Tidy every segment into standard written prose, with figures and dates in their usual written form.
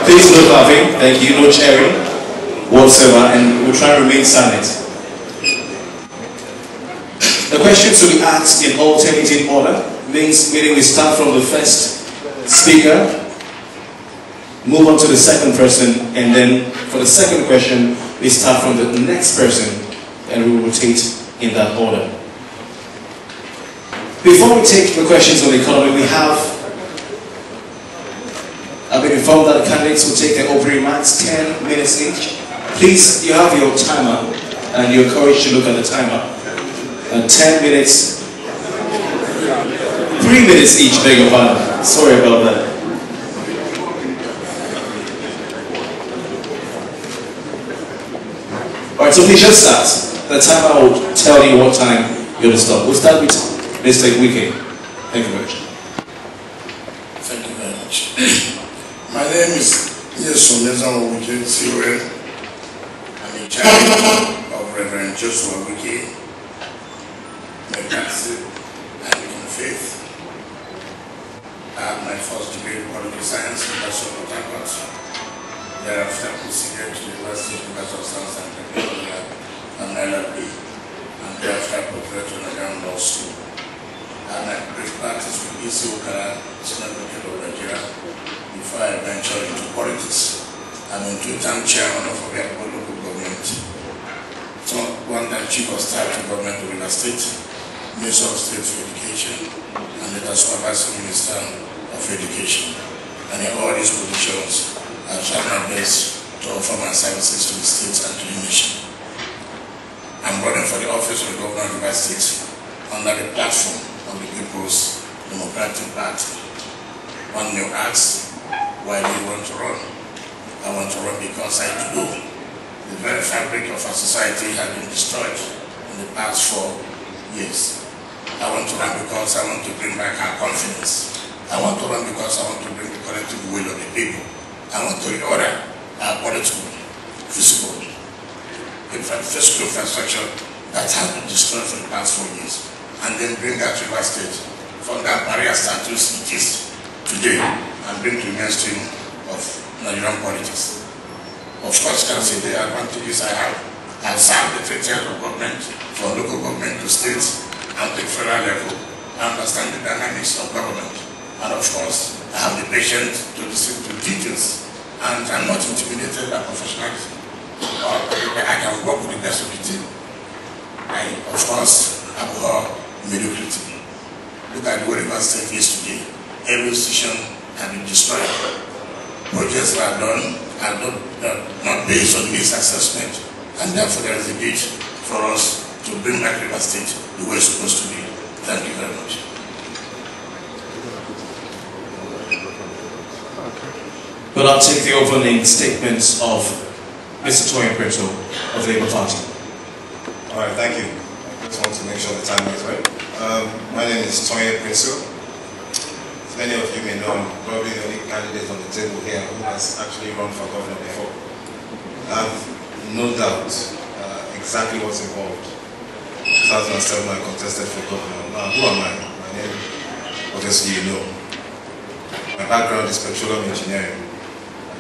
Please no laughing, thank you, no cheering whatsoever, and we'll try to remain silent. The questions will be asked in alternating order, meaning we start from the first speaker, move on to the second person, and then for the second question, we start from the next person, and we rotate in that order. Before we take the questions on the economy, I've been informed that the candidates will take their opening remarks 10 minutes each. Please, you have your timer, and you're encouraged to look at the timer. 10 minutes, 3 minutes each, beg your pardon. Sorry about that. Alright, so please just start. The timer will tell you what time you're to stop. We'll start with Mr. Wike. Thank you very much. Thank you very much. My name is Wike, CON. I'm in charge of Reverend Joshua Wike, Megasi, Anglican Faith. I have my first degree in political science in Bachelor of Port Harcourt. Thereafter, I proceeded to the University of Bachelor of Science and Technology and LLB, and thereafter I progressed to Nigerian Law School. And I brief practice with EC Okara, Senate of Nigeria, before I ventured into politics. I'm a two-time chairman of Obiakpo local government, one-time chief of staff to government of River State, Minister of State for Education, and later supervisor minister of Education. And in all these positions, I've tried my best to offer my services to the state and to the nation. I'm running for the office of the governor of River State under the platform of the People's Democratic Party. One new asks, why do you want to run? I want to run because I do. The very fabric of our society has been destroyed in the past 4 years. I want to run because I want to bring back our confidence. I want to run because I want to bring the collective will of the people. I want to reorder our political, physical infrastructure that has been destroyed for the past 4 years, and then bring that River State from that barrier status it is today and bring to the mainstream of Nigerian politics. Of course, can see the advantages I have. I have served the 3 tiers of government, from local government to state and to federal level. I understand the dynamics of government. And of course, I have the patience to listen to details. And I'm not intimidated by professionalism. I can work with the best of the team. I, of course, abhor mediocrity. Look at what River State is today. Every institution has been destroyed. Projects are done and not based on misassessment. And therefore there is a need for us to bring back River State the way it's supposed to be. Thank you very much. Well, I'll take the opening statements of Mr. Toyin Prince of the Labour Party. All right, thank you. I just want to make sure the time is right. My name is Toyin Prince. As many of you may know, I'm probably the only candidate on the table here who has actually run for governor before. I have no doubt exactly what's involved. 2007 I contested for governor. Now, who am I? My name, obviously you know. My background is petroleum engineering.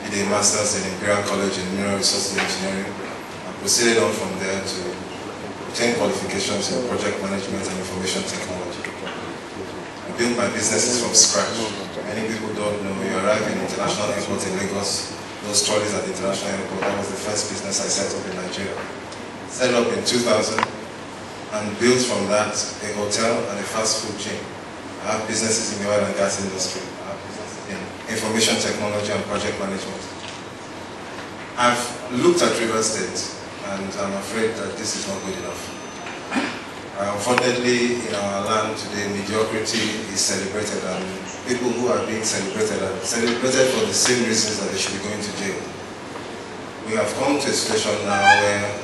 I did a master's in Imperial College in Mineral Resources Engineering. I proceeded on from there to obtain qualifications in project management and information technology. I built my businesses from scratch. Many people don't know, you arrive in international airport in Lagos, those trolleys at the international airport, that was the first business I set up in Nigeria. Set up in 2000 and built from that a hotel and a fast food chain. I have businesses in the oil and gas industry. I have businesses in information technology and project management. I've looked at River State and I'm afraid that this is not good enough. Unfortunately, in our land today, mediocrity is celebrated, and people who are being celebrated are celebrated for the same reasons that they should be going to jail. We have come to a situation now where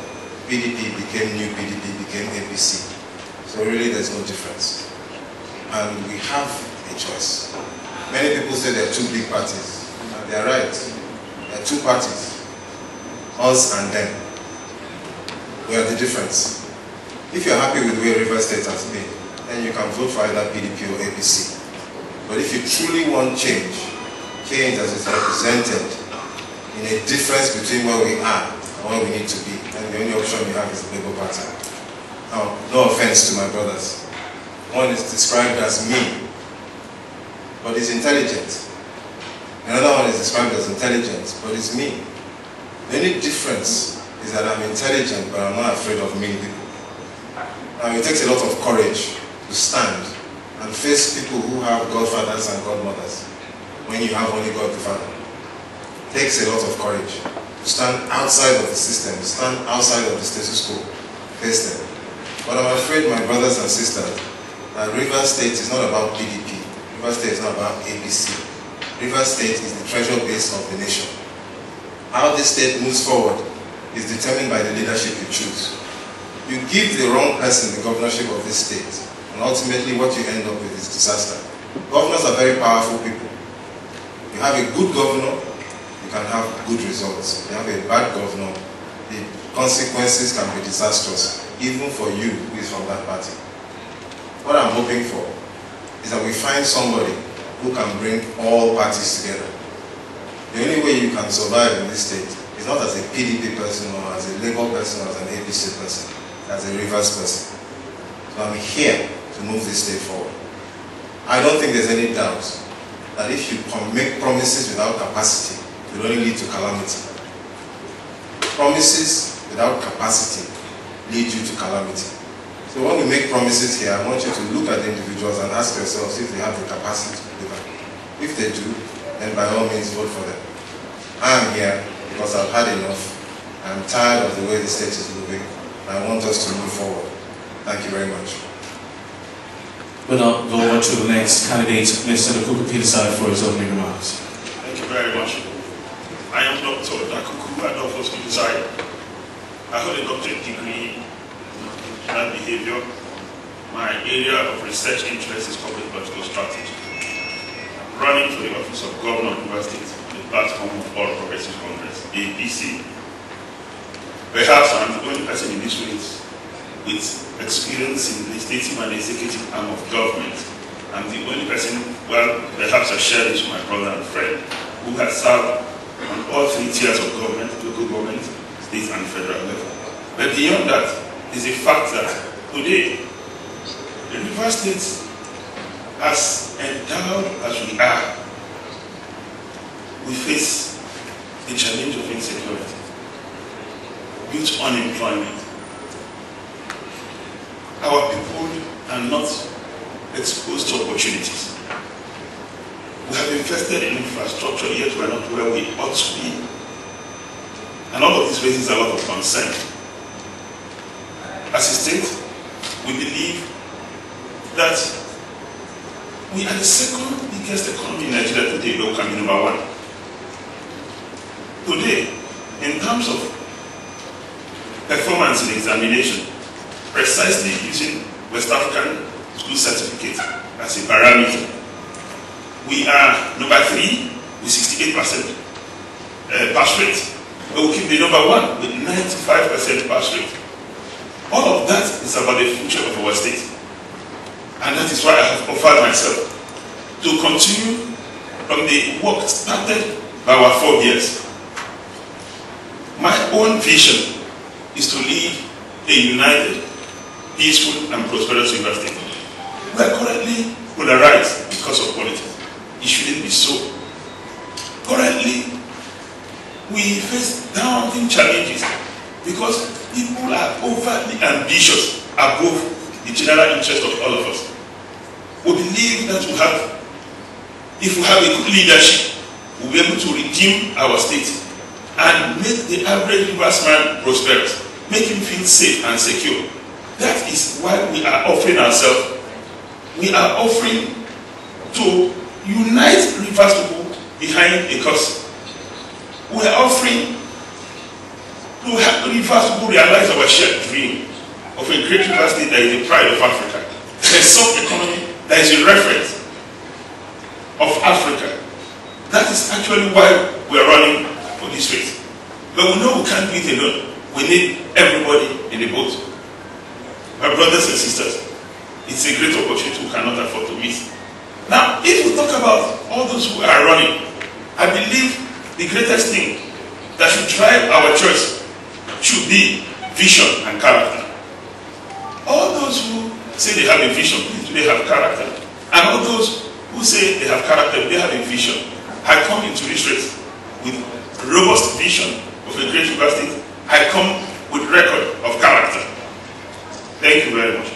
PDP became new PDP, became APC. So really there's no difference. And we have a choice. Many people say there are 2 big parties, and they are right. There are 2 parties, us and them. We are the difference. If you're happy with the way River State has been, then you can vote for either PDP or APC. But if you truly want change, change as it's represented in a difference between where we are and where we need to be. And the only option we have is the Labour Party. Now, no offense to my brothers. One is described as mean, but is intelligent. Another one is described as intelligent, but is mean. The only difference is that I'm intelligent, but I'm not afraid of mean people. Now, it takes a lot of courage to stand and face people who have godfathers and godmothers when you have only God the Father. It takes a lot of courage to stand outside of the system, stand outside of the status quo, face them. But I'm afraid, my brothers and sisters, that Rivers State is not about PDP. Rivers State is not about ABC. Rivers State is the treasure base of the nation. How this state moves forward is determined by the leadership you choose. You give the wrong person the governorship of this state, and ultimately what you end up with is disaster. Governors are very powerful people. You have a good governor, you can have good results. You have a bad governor, the consequences can be disastrous, even for you who is from that party. What I'm hoping for is that we find somebody who can bring all parties together. The only way you can survive in this state is not as a PDP person or as a Labour person or as an ABC person, as a Rivers person. So I'm here to move this state forward. I don't think there's any doubt that if you make promises without capacity, it will only lead to calamity. Promises without capacity lead you to calamity. So when we make promises here, I want you to look at the individuals and ask yourselves if they have the capacity to deliver. If they do, then by all means vote for them. I am here because I've had enough. I'm tired of the way the state is moving. I want us to move forward. Thank you very much. We'll now go on to the next candidate, Mr. Kuku Peterside, for his opening remarks. Thank you very much. I am Dr. Dakuku Adolphus Peterside. I hold a doctorate degree in human behavior. My area of research interest is public political strategy. I'm running for the office of Governor of Guber State, the platform of All Progressive Congress, ABC. Perhaps I'm the only person in this race with experience in the legislative and executive arm of government. I'm the only person, well, perhaps I share this with my brother and friend, who has served on all 3 tiers of government, local government, state and federal level. But beyond that is the fact that today, the Rivers State, as endowed as we are, we face the challenge of insecurity, youth unemployment. Our people are not exposed to opportunities. We have invested in infrastructure, yet we are not where we ought to be. And all of this raises a lot of concern. As a state, we believe that we are the second biggest economy in Nigeria today, but we can be number 1. Today, in terms of performance in examination, precisely using West African school certificate as a parameter, we are number 3 with 68% pass rate, but we keep the number 1 with 95% pass rate. All of that is about the future of our state, and that is why I have offered myself to continue from the work started by our forebears. My own vision is to lead a united, peaceful and prosperous River State. We are currently polarized because of politics. It shouldn't be so. Currently, we face daunting challenges because people are overly ambitious above the general interest of all of us. We believe that if we have a good leadership, we'll be able to redeem our state and make the average Riversman prosperous, make him feel safe and secure. That is why we are offering ourselves. We are offering to unite Rivers people behind a cause. We are offering to help Rivers people realize our shared dream of a great River State that is the pride of Africa. A sub-economy that is a reference of Africa. That is actually why we are running for this race. But we know we can't do it alone. We need everybody in the boat. My brothers and sisters, it's a great opportunity we cannot afford to miss. Now, if we talk about all those who are running, I believe the greatest thing that should drive our church should be vision and character. All those who say they have a vision, do they have character? And all those who say they have character, they have a vision, had come into this race with robust vision of a great university, had come with record of character. Thank you very much.